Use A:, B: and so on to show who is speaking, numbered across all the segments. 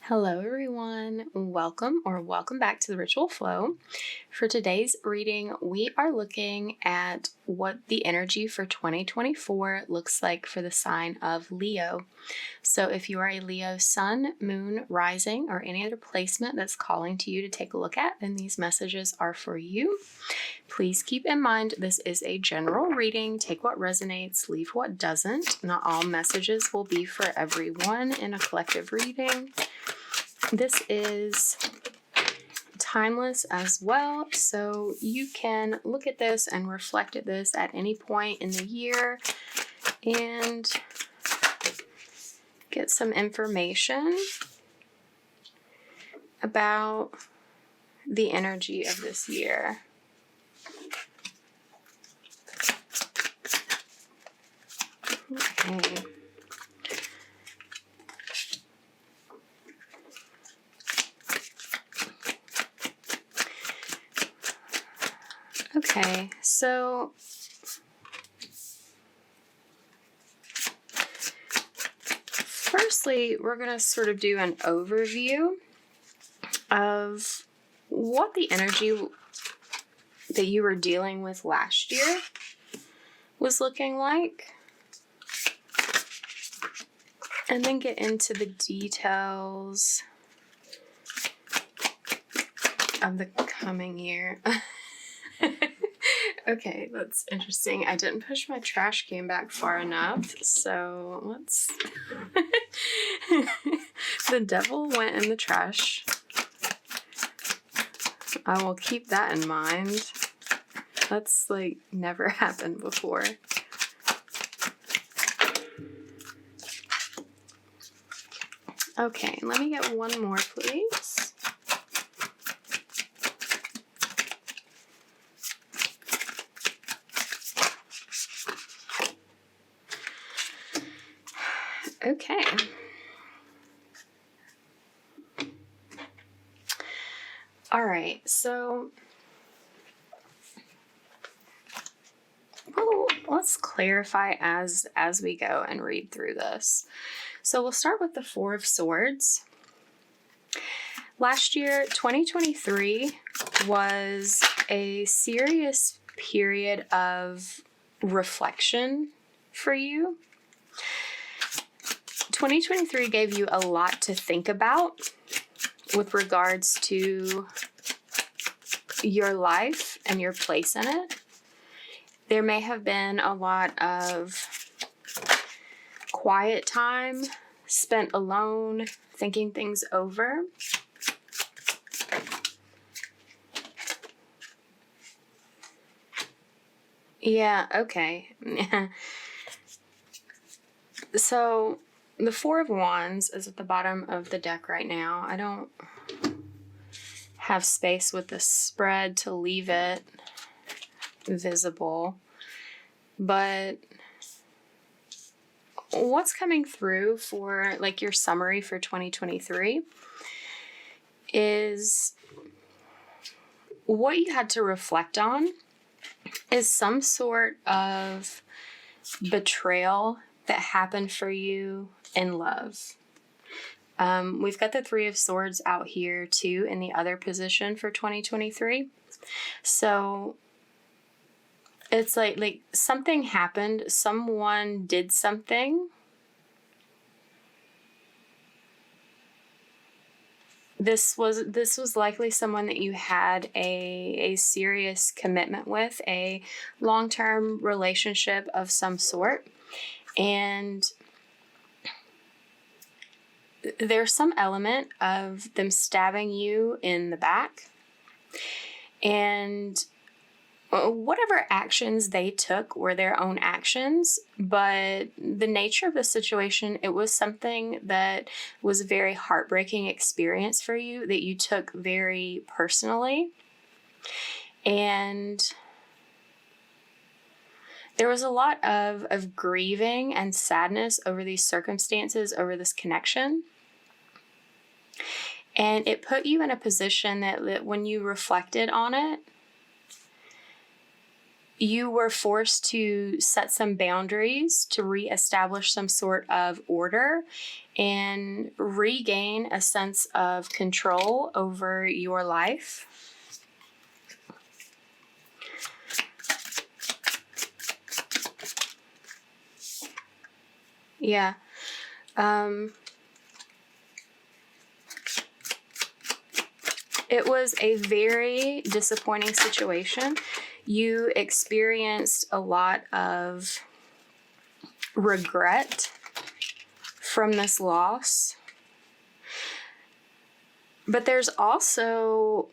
A: Hello everyone, welcome back to the Ritual Flow. For today's reading, we are looking at what the energy for 2024 looks like for the sign of Leo. So if you are a Leo sun, moon, rising, or any other placement that's calling to you to take a look at, then these messages are for you. Please keep in mind this is a general reading. Take what resonates, leave what doesn't. Not all messages will be for everyone in a collective reading. This is timeless as well, so you can look at this and reflect at this at any point in the year and get some information about the energy of this year. Okay. Okay, so firstly, we're going to sort of do an overview of what the energy that you were dealing with last year was looking like, and then get into the details of the coming year. Okay, that's interesting. I didn't push my trash can back far enough, so let's... The devil went in the trash. I will keep that in mind. That's like never happened before. Okay, let me get one more, please. Okay. All right, so let's clarify as we go and read through this. So we'll start with the Four of Swords. Last year, 2023, was a serious period of reflection for you. 2023 gave you a lot to think about with regards to your life and your place in it. There may have been a lot of quiet time spent alone, thinking things over. Yeah, okay. So the Four of Wands is at the bottom of the deck right now. I don't have space with the spread to leave it visible, but what's coming through for like your summary for 2023 is what you had to reflect on is some sort of betrayal that happened for you in love. We've got the Three of Swords out here too in the other position for 2023. So it's like something happened, someone did something. This was likely someone that you had a serious commitment with, a long-term relationship of some sort. And there's some element of them stabbing you in the back. And whatever actions they took were their own actions, but the nature of the situation, it was something that was a very heartbreaking experience for you that you took very personally. And there was a lot of grieving and sadness over these circumstances, over this connection. And it put you in a position that when you reflected on it, you were forced to set some boundaries to reestablish some sort of order and regain a sense of control over your life. Yeah. It was a very disappointing situation. You experienced a lot of regret from this loss. But there's also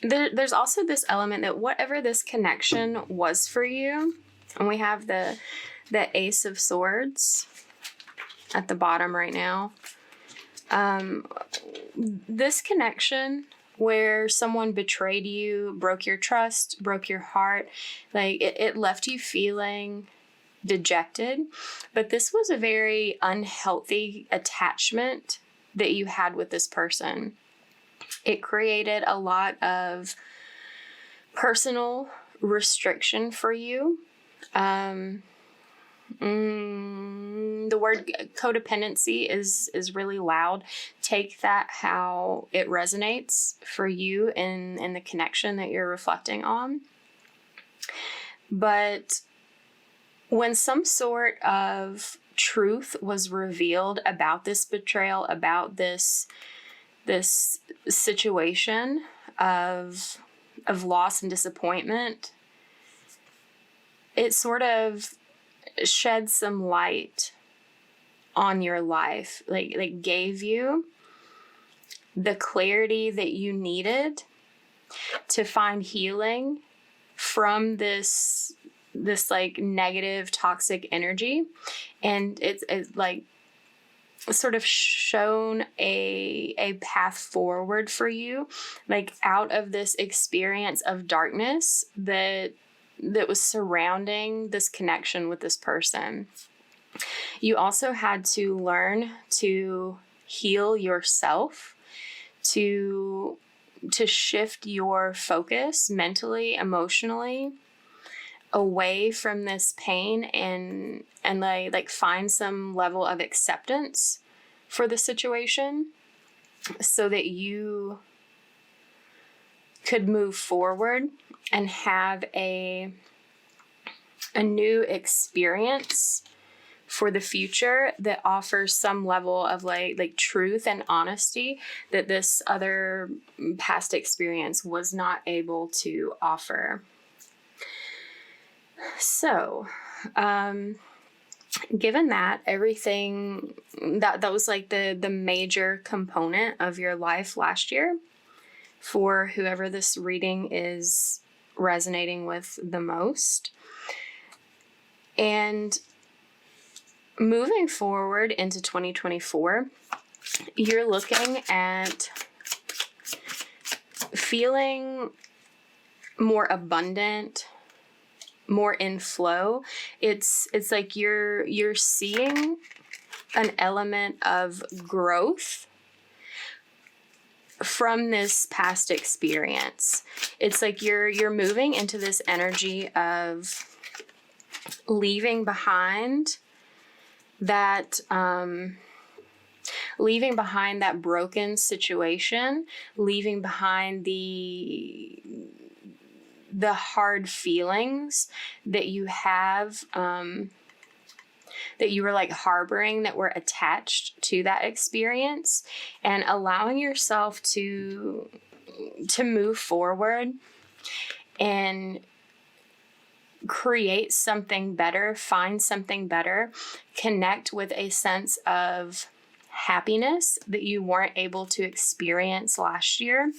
A: there's also this element that whatever this connection was for you, and we have the Ace of Swords at the bottom right now. This connection where someone betrayed you, broke your trust, broke your heart, like it left you feeling dejected. But this was a very unhealthy attachment that you had with this person. It created a lot of personal restriction for you. The word codependency is really loud. Take that how it resonates for you in the connection that you're reflecting on. But when some sort of truth was revealed about this betrayal, about this situation of loss and disappointment, it sort of shed some light on your life, like gave you the clarity that you needed to find healing from this like negative toxic energy. And it's like sort of shown a path forward for you, like out of this experience of darkness that was surrounding this connection with this person. You also had to learn to heal yourself, to shift your focus mentally, emotionally away from this pain and like find some level of acceptance for the situation so that you could move forward and have a new experience for the future that offers some level of like truth and honesty that this other past experience was not able to offer. So, given that everything that was like the major component of your life last year, for whoever this reading is resonating with the most, and moving forward into 2024, you're looking at feeling more abundant, more in flow. It's like you're seeing an element of growth from this past experience. It's like you're moving into this energy of leaving behind that broken situation, leaving behind the hard feelings that you have, that you were like harboring, that were attached to that experience, and allowing yourself to move forward and create something better, find something better, connect with a sense of happiness that you weren't able to experience last year,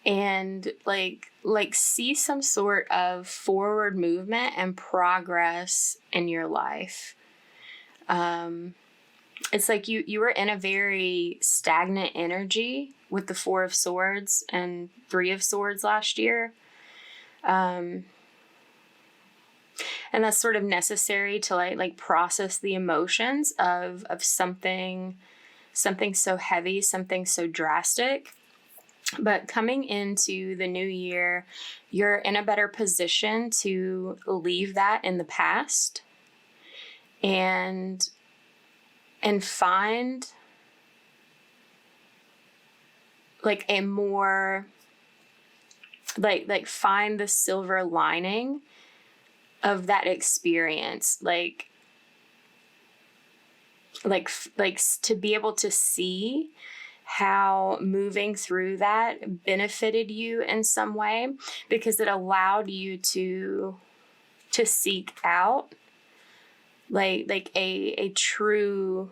A: and like see some sort of forward movement and progress in your life. It's like you were in a very stagnant energy with the 4 of Swords and 3 of Swords last year. And that's sort of necessary to like process the emotions of something so heavy, something so drastic. But coming into the new year, you're in a better position to leave that in the past and find like a more like find the silver lining of that experience, like to be able to see how moving through that benefited you in some way, because it allowed you to seek out like a true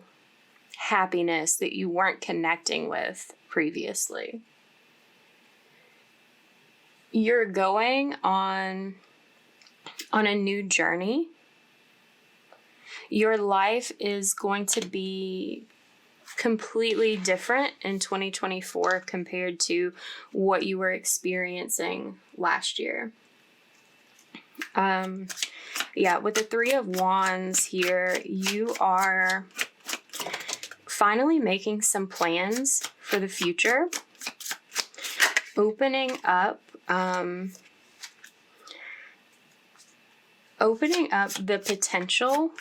A: happiness that you weren't connecting with previously. You're going on a new journey. Your life is going to be completely different in 2024 compared to what you were experiencing last year. With the Three of Wands here, you are finally making some plans for the future, opening up the potential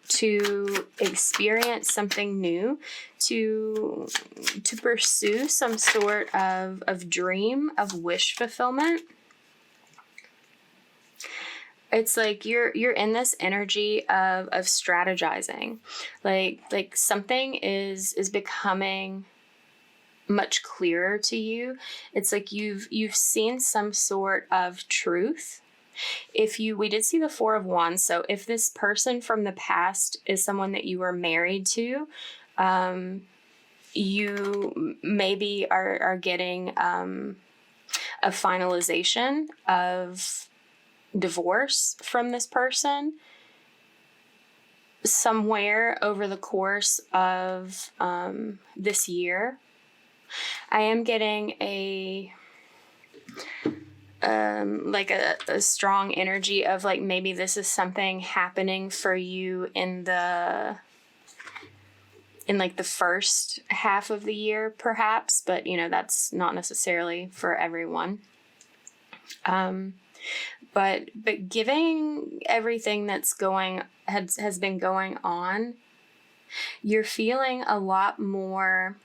A: to experience something new, to pursue some sort of dream, of wish fulfillment. It's like you're in this energy of strategizing, like something is becoming much clearer to you. It's like you've seen some sort of truth. We did see the Four of Wands, so if this person from the past is someone that you were married to, you maybe are getting a finalization of divorce from this person somewhere over the course of this year. I am getting a strong energy of like maybe this is something happening for you in the first half of the year, perhaps, but that's not necessarily for everyone. But giving everything that's has been going on, you're feeling a lot more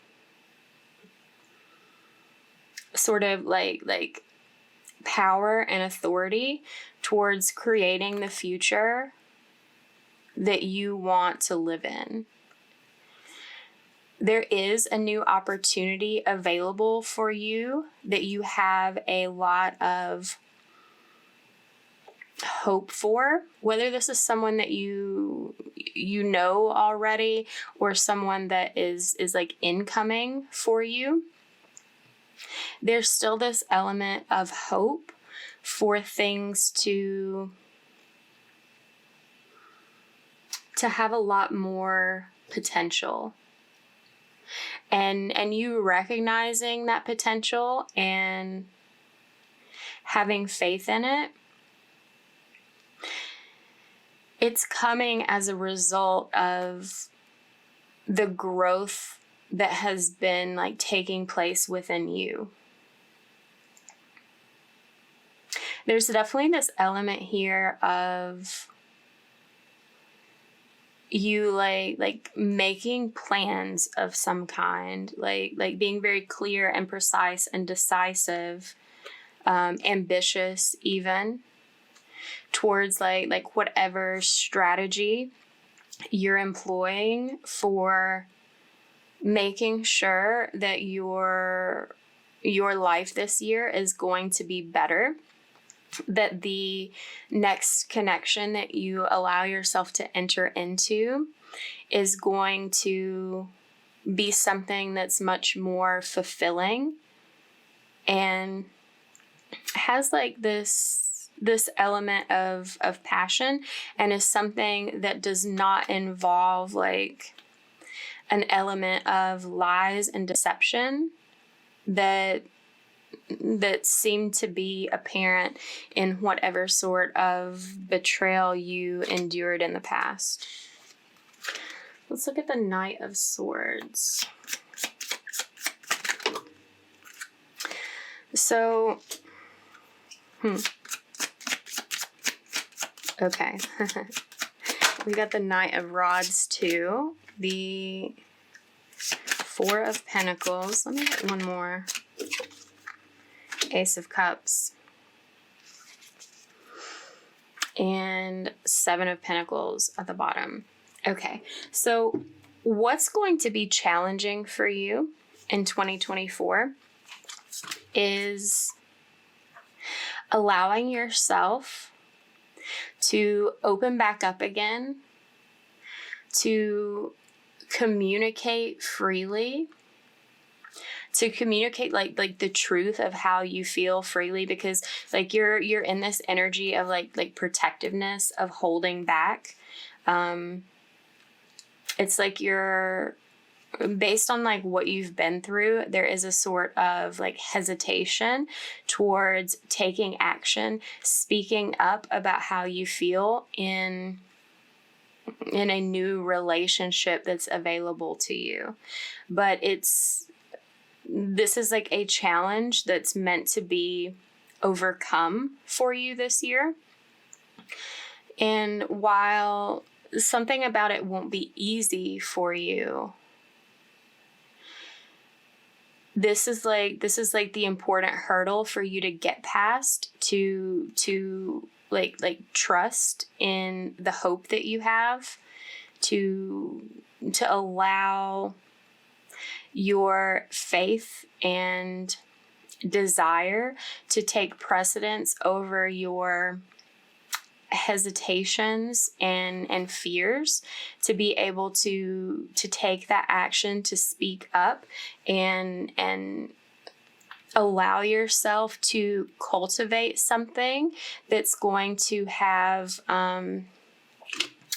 A: sort of like power and authority towards creating the future that you want to live in. There is a new opportunity available for you that you have a lot of hope for, whether this is someone that you know already or someone that is like incoming for you. There's still this element of hope for things to have a lot more potential. And you recognizing that potential and having faith in it, it's coming as a result of the growth that has been like taking place within you. There's definitely this element here of you like making plans of some kind, like being very clear and precise and decisive, ambitious even, towards like whatever strategy you're employing for making sure that your life this year is going to be better, that the next connection that you allow yourself to enter into is going to be something that's much more fulfilling and has like this element of passion, and is something that does not involve like an element of lies and deception that seem to be apparent in whatever sort of betrayal you endured in the past. Let's look at the Knight of Swords. So, okay. We got the Knight of Rods too. The Four of Pentacles. Let me get one more. Ace of Cups. And Seven of Pentacles at the bottom. Okay, so what's going to be challenging for you in 2024 is allowing yourself to open back up again, to communicate freely, to communicate like the truth of how you feel freely, because like you're in this energy of like protectiveness, of holding back. It's like you're, based on like what you've been through, there is a sort of like hesitation towards taking action, speaking up about how you feel in a new relationship that's available to you. But this is like a challenge that's meant to be overcome for you this year. And while something about it won't be easy for you, this is like the important hurdle for you to get past, to like trust in the hope that you have, to allow your faith and desire to take precedence over your hesitations and fears, to be able to take that action, to speak up and allow yourself to cultivate something that's going to have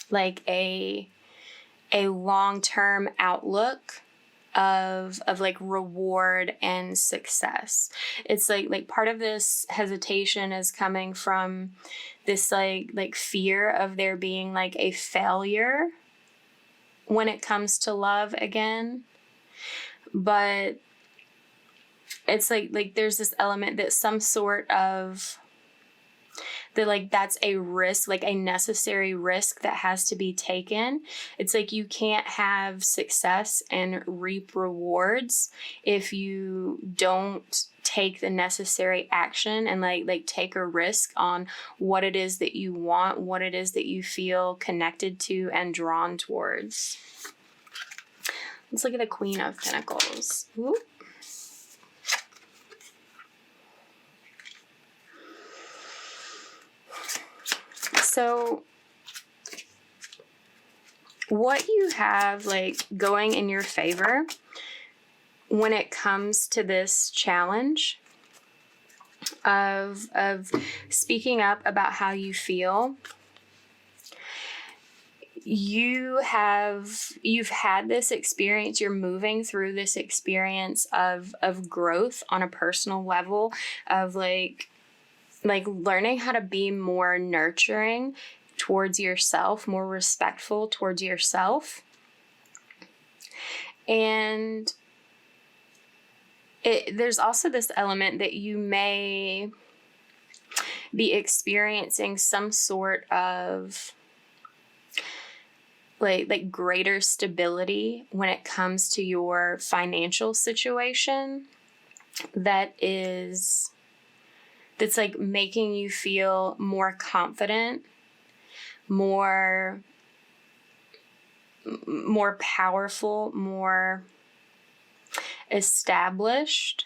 A: like a long-term outlook of like reward and success. It's like part of this hesitation is coming from this like fear of there being like a failure when it comes to love again. But it's like there's this element that some sort of that like that's a risk, like a necessary risk that has to be taken. It's like you can't have success and reap rewards if you don't take the necessary action and like take a risk on what it is that you want, what it is that you feel connected to and drawn towards. Let's look at the Queen of Pentacles. Ooh. So what you have like going in your favor when it comes to this challenge of speaking up about how you feel, you've had this experience, you're moving through this experience of growth on a personal level, of like learning how to be more nurturing towards yourself, more respectful towards yourself. And there's also this element that you may be experiencing some sort of like greater stability when it comes to your financial situation that's like making you feel more confident, more powerful, more established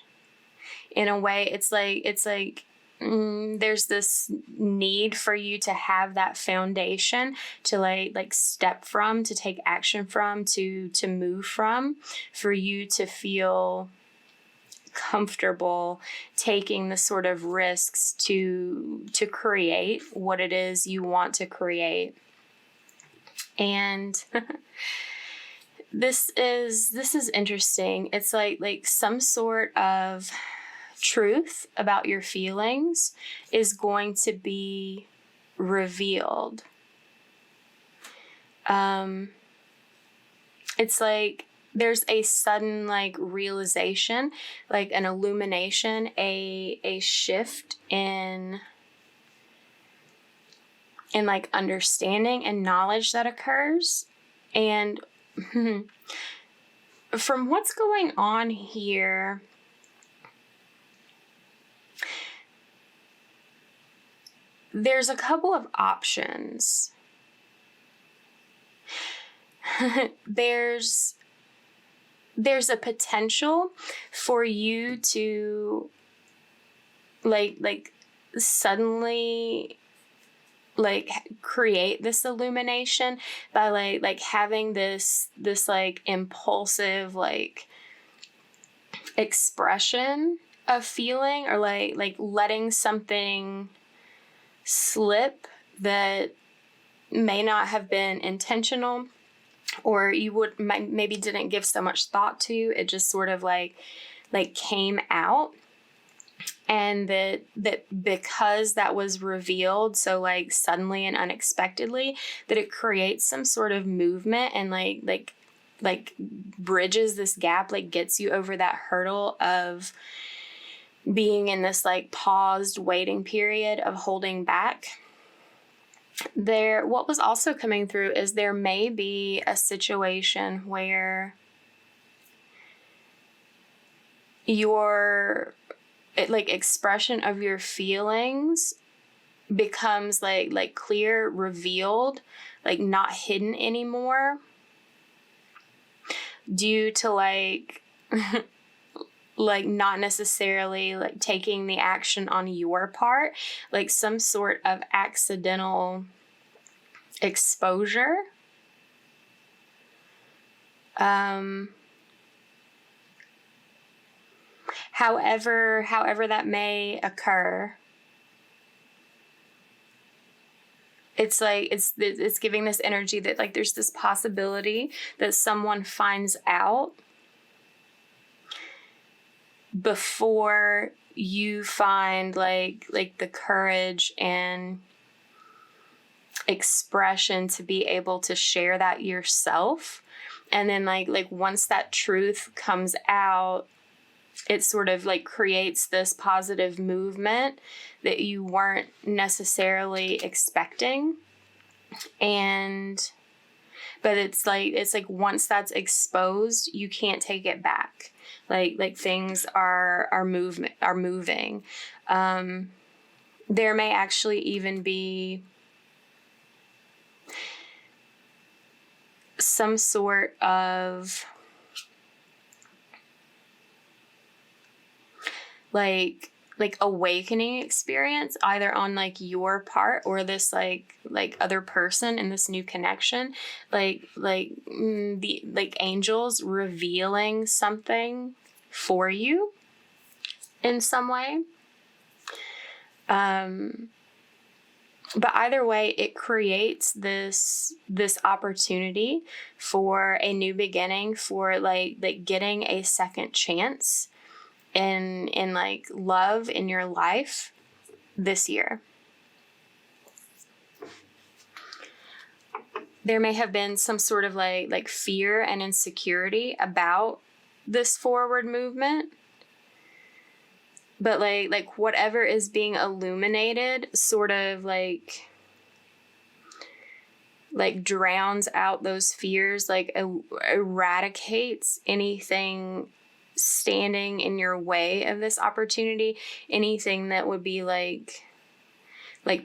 A: in a way. It's like there's this need for you to have that foundation to like step from, to take action from, to move from, for you to feel comfortable taking the sort of risks to create what it is you want to create. And this is interesting. It's like some sort of truth about your feelings is going to be revealed. It's like there's a sudden like realization, like an illumination, a shift in like understanding and knowledge that occurs. And from what's going on here, there's a couple of options. There's a potential for you to like suddenly like create this illumination by like having this like impulsive like expression of feeling, or like letting something slip that may not have been intentional, or you maybe didn't give so much thought to. It just sort of like came out. And that because that was revealed so like suddenly and unexpectedly, that it creates some sort of movement and like bridges this gap, like gets you over that hurdle of being in this like paused waiting period of holding back. What was also coming through is there may be a situation where your expression of your feelings becomes like clear, revealed, like not hidden anymore, due to like like not necessarily like taking the action on your part, like some sort of accidental exposure. However that may occur, it's like it's giving this energy that like there's this possibility that someone finds out before you find like the courage and expression to be able to share that yourself. And then like once that truth comes out, it sort of like creates this positive movement that you weren't necessarily expecting. But it's like once that's exposed, you can't take it back. Like things are moving. There may actually even be some sort of like awakening experience, either on like your part or this like other person in this new connection, the angels revealing something for you in some way. But either way, it creates this opportunity for a new beginning, for like getting a second chance in like love in your life this year. There may have been some sort of like fear and insecurity about this forward movement, but like whatever is being illuminated sort of like drowns out those fears, like eradicates anything standing in your way of this opportunity, anything that would be like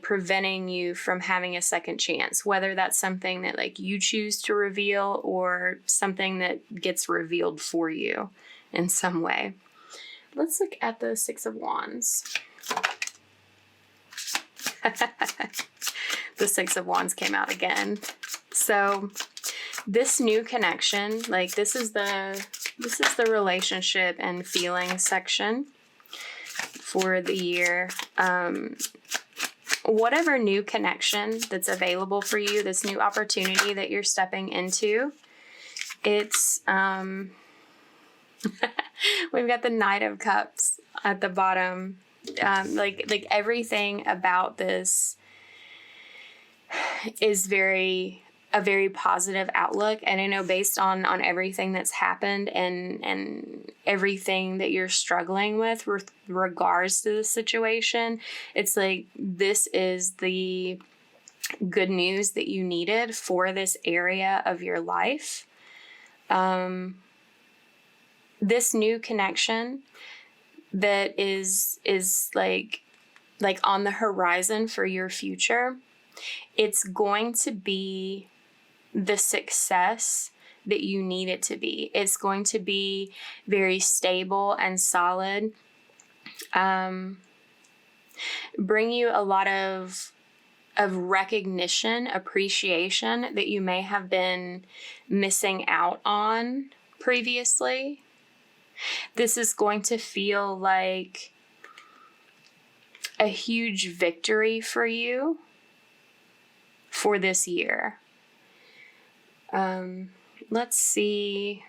A: preventing you from having a second chance, whether that's something that like you choose to reveal or something that gets revealed for you in some way. Let's look at the Six of Wands. The Six of Wands came out again. So this new connection, like this is the relationship and feeling section for the year. Whatever new connection that's available for you, this new opportunity that you're stepping into, it's we've got the Knight of Cups at the bottom. Like everything about this is very a very positive outlook. And I know based on everything that's happened and everything that you're struggling with regards to the situation, it's like this is the good news that you needed for this area of your life. This new connection that is like on the horizon for your future, it's going to be the success that you need it to be. It's going to be very stable and solid. Bring you a lot of recognition, appreciation that you may have been missing out on previously. This is going to feel like a huge victory for you for this year. Let's see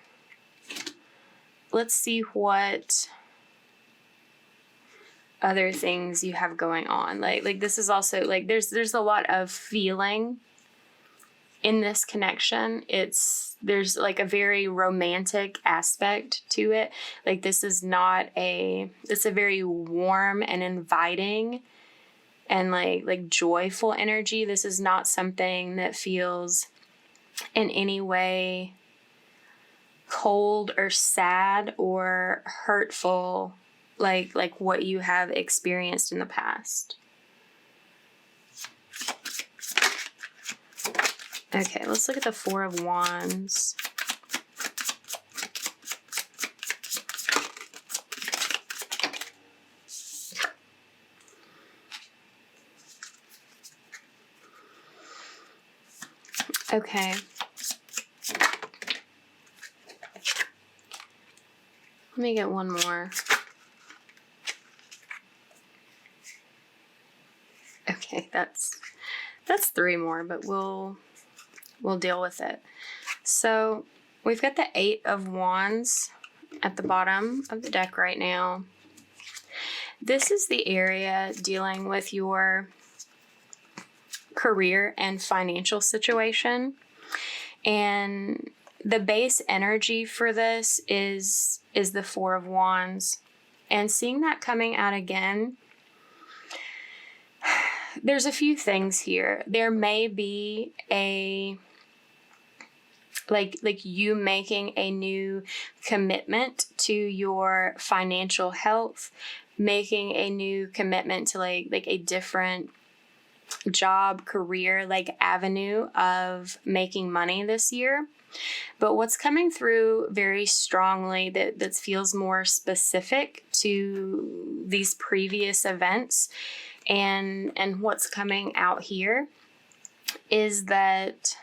A: what other things you have going on. Like this is also like there's a lot of feeling in this connection. There's like a very romantic aspect to it. Like this is it's a very warm and inviting and like joyful energy. This is not something that feels in any way cold or sad or hurtful like what you have experienced in the past. Okay, let's look at the Four of Wands. Okay. Let me get one more. Okay, that's three more, but we'll deal with it. So we've got the Eight of Wands at the bottom of the deck right now. This is the area dealing with your career and financial situation. And the base energy for this is the Four of Wands. And seeing that coming out again, there's a few things here. There may be like you making a new commitment to your financial health, making a new commitment to like a different job, career, like avenue of making money this year. But what's coming through very strongly that feels more specific to these previous events and what's coming out here is that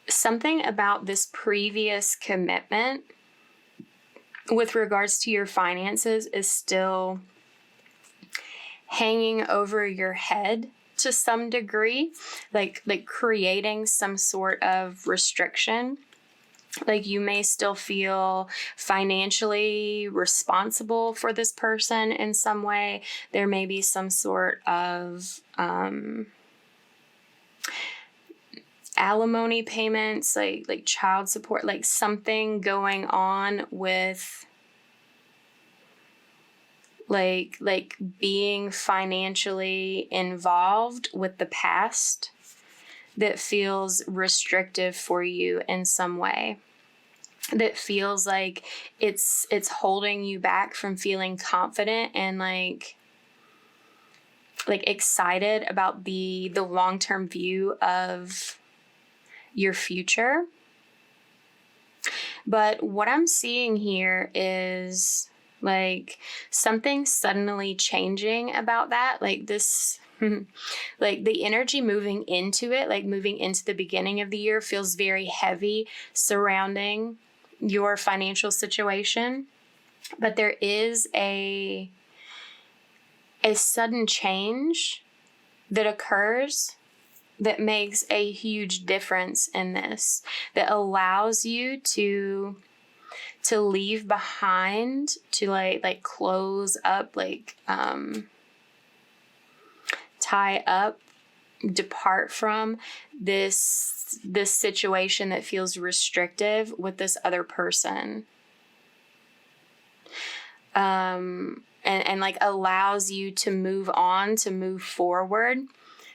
A: something about this previous commitment with regards to your finances is still hanging over your head to some degree, like creating some sort of restriction. Like you may still feel financially responsible for this person in some way. There may be some sort of alimony payments, like child support, like something going on with like being financially involved with the past that feels restrictive for you in some way, that feels like it's holding you back from feeling confident and like excited about the long-term view of your future. But what I'm seeing here is like something suddenly changing about that, like this like the energy moving into it, like moving into the beginning of the year feels very heavy surrounding your financial situation. But there is a sudden change that occurs that makes a huge difference in this, that allows you to leave behind, to like close up, like tie up depart from this situation that feels restrictive with this other person. And like allows you to move on, to move forward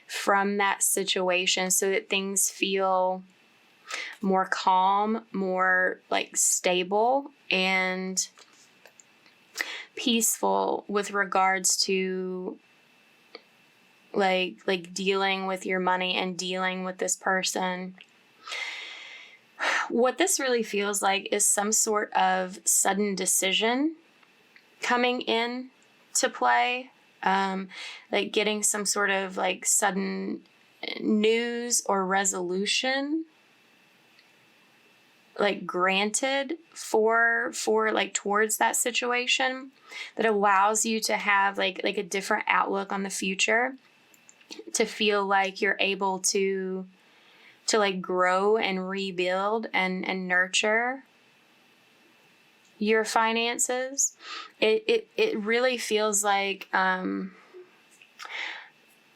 A: from that situation so that things feel more calm, more like stable and peaceful with regards to like dealing with your money and dealing with this person. What this really feels like is some sort of sudden decision coming in to play, like getting some sort of like sudden news or resolution like granted for like towards that situation that allows you to have like a different outlook on the future, to feel like you're able to like grow and rebuild and nurture your finances. It really feels like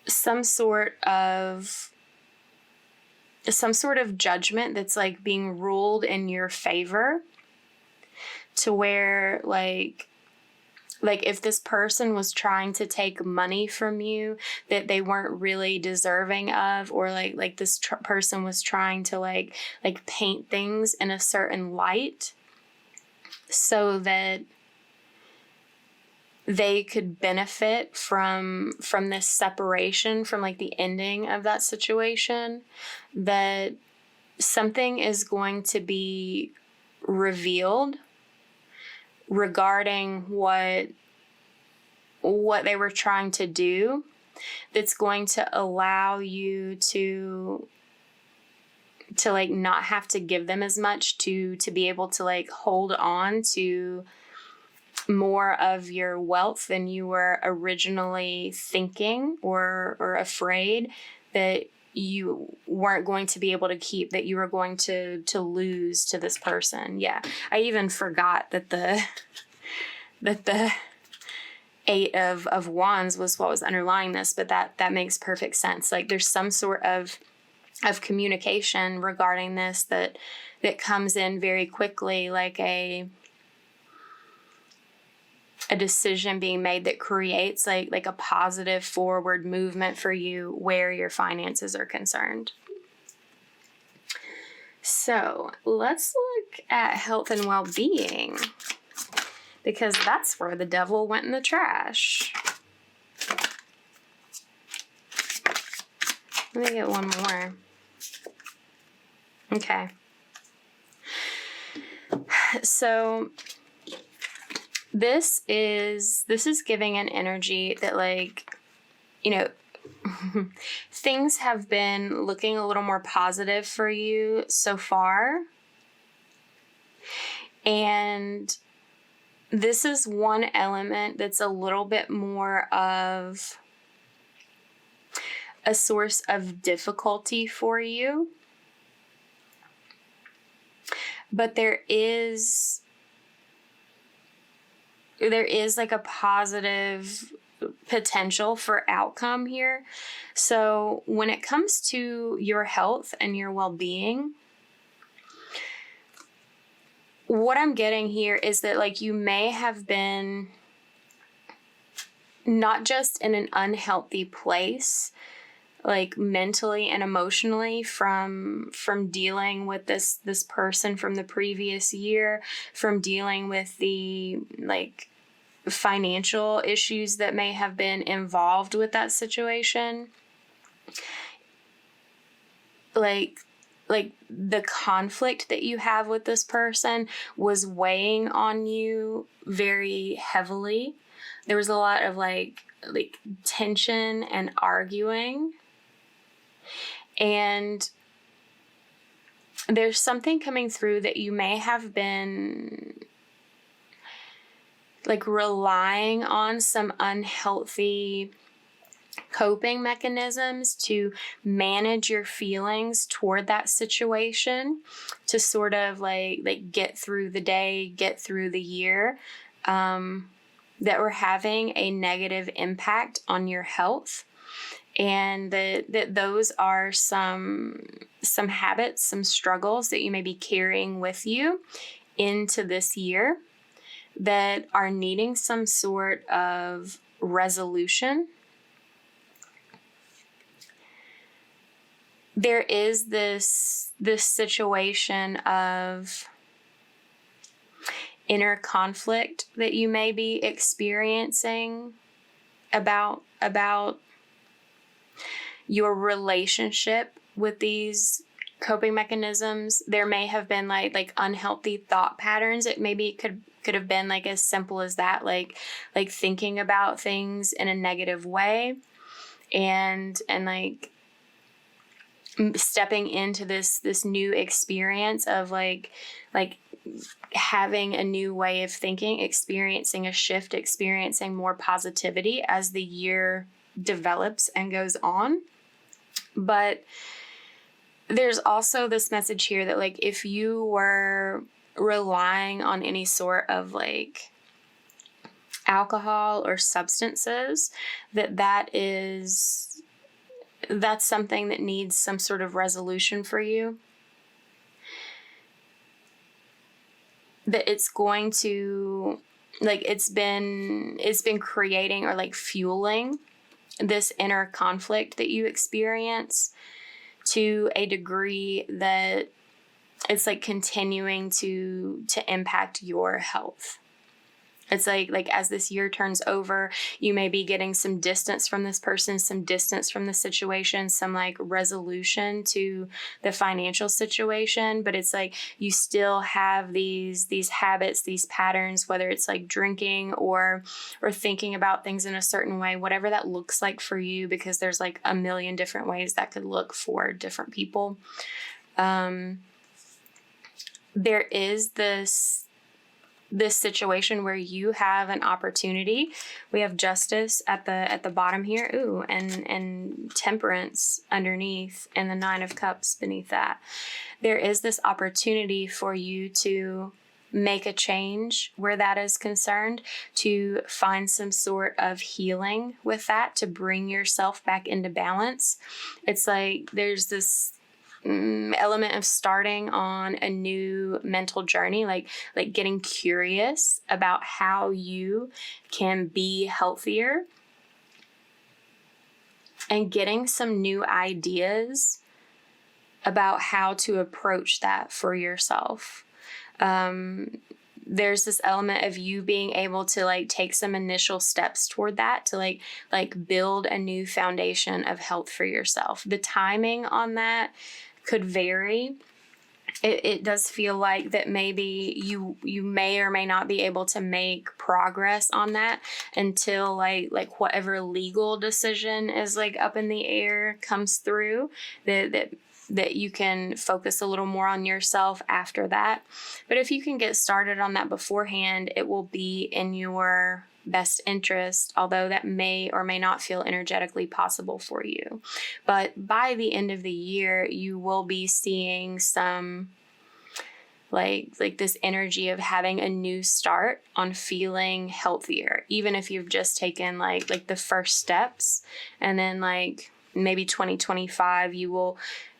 A: some sort of judgment that's like being ruled in your favor, to where like if this person was trying to take money from you that they weren't really deserving of, or like this person was trying to like paint things in a certain light so that they could benefit from this separation, from like the ending of that situation, that something is going to be revealed regarding what they were trying to do, that's going to allow you to like not have to give them as much, to be able to like hold on to more of your wealth than you were originally thinking or afraid that you weren't going to be able to keep, that you were going to lose to this person. Yeah, I even forgot that the Eight of Wands was what was underlying this, but that makes perfect sense. Like there's some sort of communication regarding this that comes in very quickly, like a decision being made that creates like a positive forward movement for you where your finances are concerned. So let's look at health and well-being, because that's where the devil went in the trash. Let me get one more. Okay. So this is giving an energy that, like, you know, things have been looking a little more positive for you so far. And this is one element that's a little bit more of a source of difficulty for you. But there is like a positive potential for outcome here. So when it comes to your health and your well-being, what I'm getting here is that, like, you may have been not just in an unhealthy place, like mentally and emotionally, from dealing with this person from the previous year, from dealing with the like financial issues that may have been involved with that situation. Like the conflict that you have with this person was weighing on you very heavily. There was a lot of like tension and arguing. And there's something coming through that you may have been like relying on some unhealthy coping mechanisms to manage your feelings toward that situation, to sort of like get through the day, get through the year, that were having a negative impact on your health. and that those are some habits, some struggles that you may be carrying with you into this year that are needing some sort of resolution. There is this situation of inner conflict that you may be experiencing about your relationship with these coping mechanisms. There may have been like unhealthy thought patterns. It maybe could have been like as simple as that, like thinking about things in a negative way, and like stepping into this new experience of like having a new way of thinking, experiencing a shift, experiencing more positivity as the year develops and goes on. But there's also this message here that like if you were relying on any sort of like alcohol or substances, that's something that needs some sort of resolution for you. That it's going to, like, it's been creating or like fueling this inner conflict that you experience to a degree that it's like continuing to impact your health. It's like as this year turns over, you may be getting some distance from this person, some distance from the situation, some like resolution to the financial situation. But it's like you still have these habits, these patterns, whether it's like drinking or thinking about things in a certain way, whatever that looks like for you, because there's like a million different ways that could look for different people. There is this situation where you have an opportunity. We have justice at the bottom here, and temperance underneath, and the 9 of Cups beneath that. There is this opportunity for you to make a change where that is concerned, to find some sort of healing with that, to bring yourself back into balance. It's like there's this element of starting on a new mental journey, like getting curious about how you can be healthier and getting some new ideas about how to approach that for yourself. There's this element of you being able to like take some initial steps toward that, to like build a new foundation of health for yourself. The timing on that could vary. It does feel like that maybe you may or may not be able to make progress on that until like whatever legal decision is like up in the air comes through, that you can focus a little more on yourself after that. But if you can get started on that beforehand, it will be in your best interest, although that may or may not feel energetically possible for you. But by the end of the year, you will be seeing some like this energy of having a new start on feeling healthier, even if you've just taken like the first steps. And then like maybe 2025, you will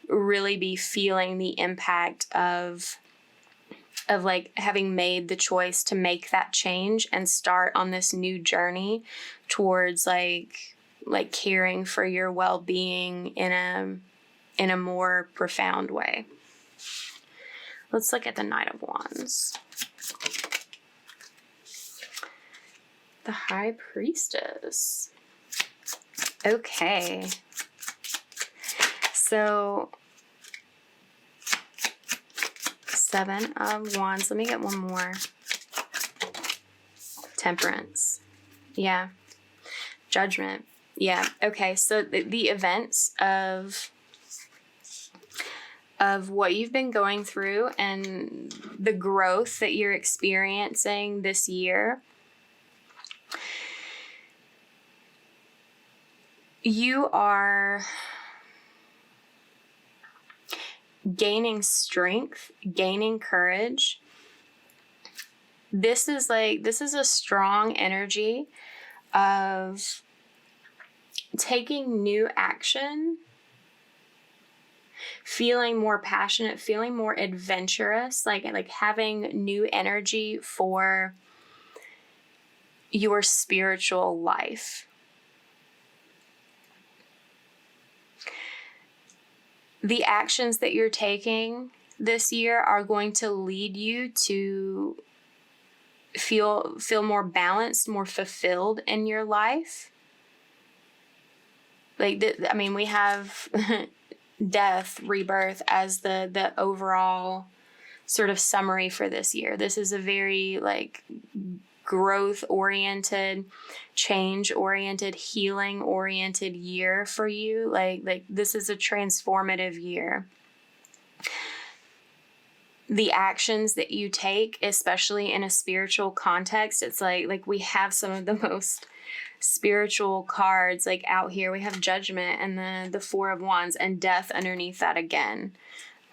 A: really be feeling the impact of like having made the choice to make that change and start on this new journey towards like caring for your well-being in a more profound way. Let's look at the Knight of Wands. The High Priestess. Okay. So 7 of Wands. Let me get one more. Temperance. Yeah. Judgment. Yeah. Okay. So the events of what you've been going through and the growth that you're experiencing this year, you are gaining strength, gaining courage. This is a strong energy of taking new action, feeling more passionate, feeling more adventurous, like having new energy for your spiritual life. The actions that you're taking this year are going to lead you to feel more balanced, more fulfilled in your life. Like, we have death, rebirth as the overall sort of summary for this year. This is a very growth-oriented, change-oriented, healing-oriented year for you. Like this is a transformative year. The actions that you take, especially in a spiritual context, it's like we have some of the most spiritual cards out here. We have Judgment and the Four of Wands and Death underneath that again,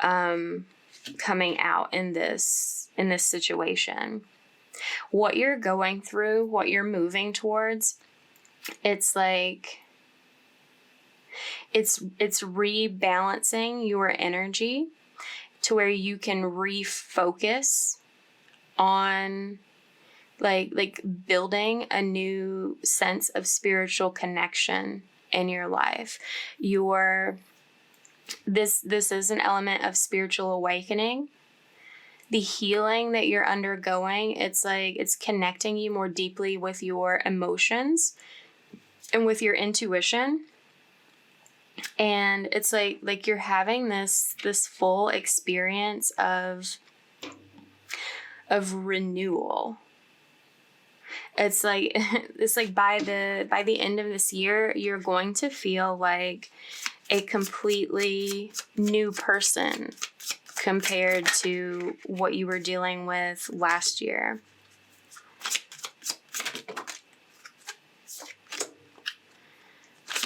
A: coming out in this situation. What you're going through, what you're moving towards, it's rebalancing your energy to where you can refocus on building a new sense of spiritual connection in your life. This is an element of spiritual awakening. The healing that you're undergoing, it's connecting you more deeply with your emotions and with your intuition. And it's like you're having this full experience of renewal. It's like by the end of this year, you're going to feel like a completely new person compared to what you were dealing with last year.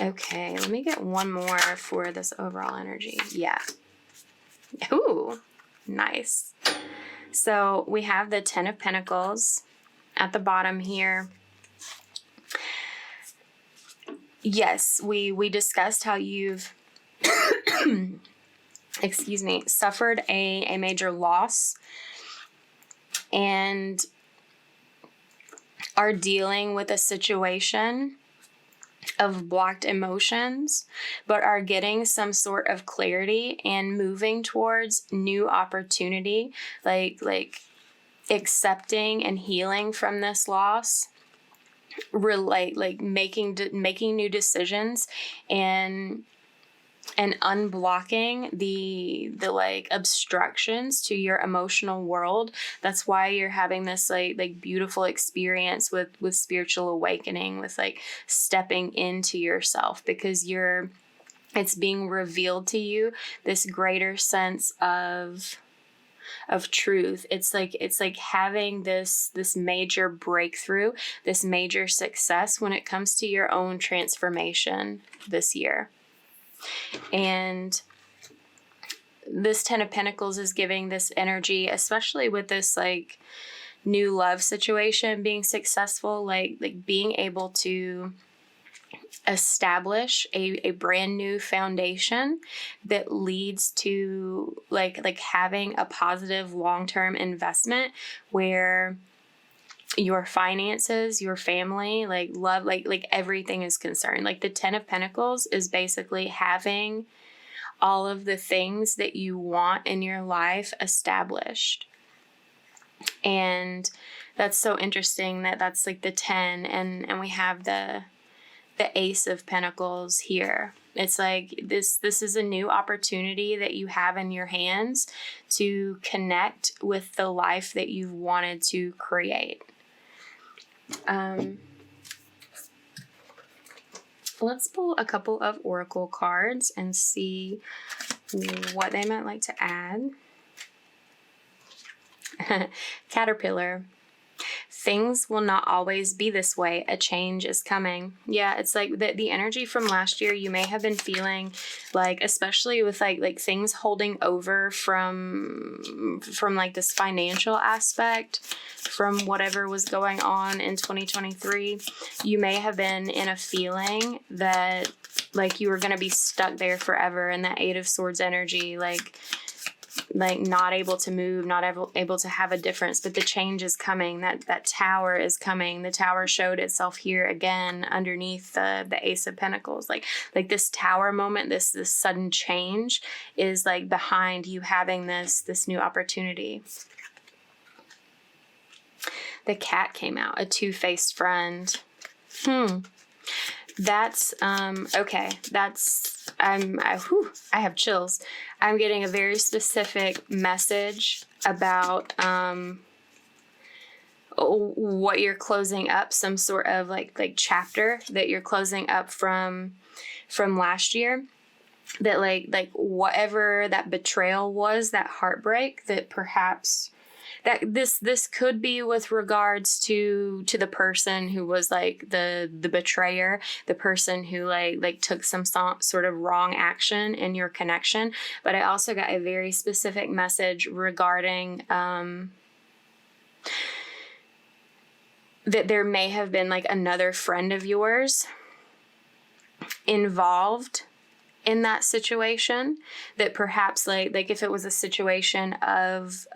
A: Okay, let me get one more for this overall energy. Yeah. Ooh, nice. So we have the Ten of Pentacles at the bottom here. Yes, we discussed how you've suffered a major loss and are dealing with a situation of blocked emotions, but are getting some sort of clarity and moving towards new opportunity, like accepting and healing from this loss, making new decisions and unblocking the obstructions to your emotional world. That's why you're having this beautiful experience with spiritual awakening, with stepping into yourself, because it's being revealed to you this greater sense of truth. It's like having this major breakthrough, this major success when it comes to your own transformation this year. And this Ten of Pentacles is giving this energy, especially with this new love situation being successful, like being able to establish a brand new foundation that leads to having a positive long-term investment where your finances, your family, love, everything is concerned. The Ten of Pentacles is basically having all of the things that you want in your life established. And that's so interesting that's the 10, and we have the Ace of Pentacles here. It's this is a new opportunity that you have in your hands to connect with the life that you've wanted to create. Let's pull a couple of oracle cards and see what they might like to add. Caterpillar. things will not always be this way. A change is coming. Yeah, it's like the energy from last year, you may have been feeling like, especially with like things holding over from like this financial aspect, from whatever was going on in 2023, you may have been in a feeling that like you were going to be stuck there forever in that Eight of Swords energy, like not able to move, not able to have a difference. But the change is coming. That tower is coming. The tower showed itself here again underneath the Ace of Pentacles. Like this tower moment, this sudden change is like behind you having this new opportunity. The cat came out, a two-faced friend. That's okay. That's I have chills. I'm getting a very specific message about what you're closing up, some sort of like chapter that you're closing up from last year. That like whatever that betrayal was, that heartbreak, that perhaps that this could be with regards to the person who was like the betrayer, the person who like took some sort of wrong action in your connection. But I also got a very specific message regarding that there may have been like another friend of yours involved in that situation, that perhaps like if it was a situation of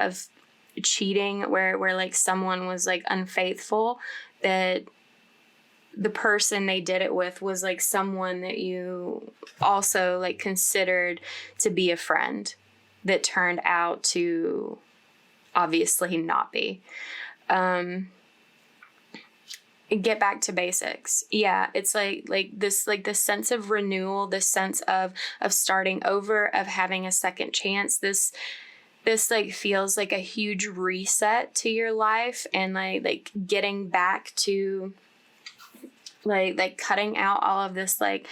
A: cheating where like someone was like unfaithful, that the person they did it with was like someone that you also like considered to be a friend, that turned out to obviously not be. Get back to basics. Yeah, it's like this sense of renewal, this sense of starting over, of having a second chance. This like feels like a huge reset to your life, and like getting back to like cutting out all of this like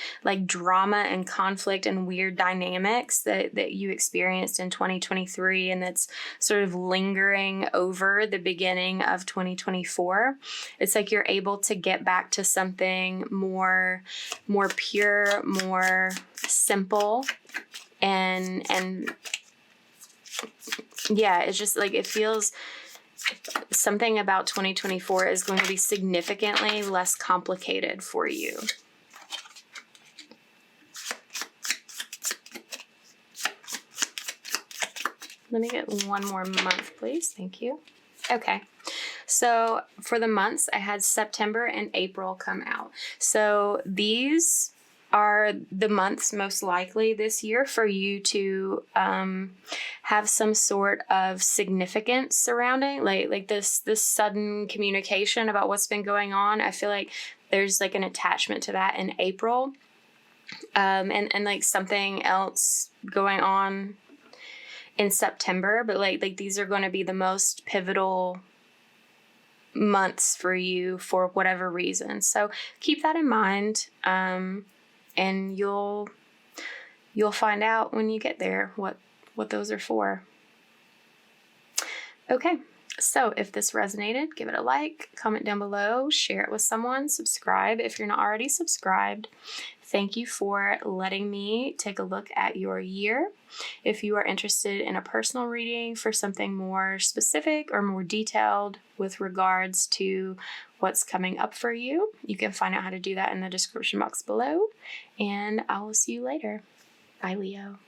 A: drama and conflict and weird dynamics that you experienced in 2023, and that's sort of lingering over the beginning of 2024. It's like you're able to get back to something more pure, more simple, and yeah, it's just like it feels something about 2024 is going to be significantly less complicated for you. Let me get one more month, please. Thank you. Okay. So for the months, I had September and April come out. So these are the months most likely this year for you to have some sort of significance surrounding like this sudden communication about what's been going on. I feel like there's like an attachment to that in April, and like something else going on in September, but like these are going to be the most pivotal months for you for whatever reason. So keep that in mind. And you'll find out when you get there what those are for. Okay, so if this resonated, give it a like, comment down below, share it with someone, subscribe if you're not already subscribed. Thank you for letting me take a look at your year. If you are interested in a personal reading for something more specific or more detailed with regards to what's coming up for you, you can find out how to do that in the description box below. And I will see you later. Bye, Leo.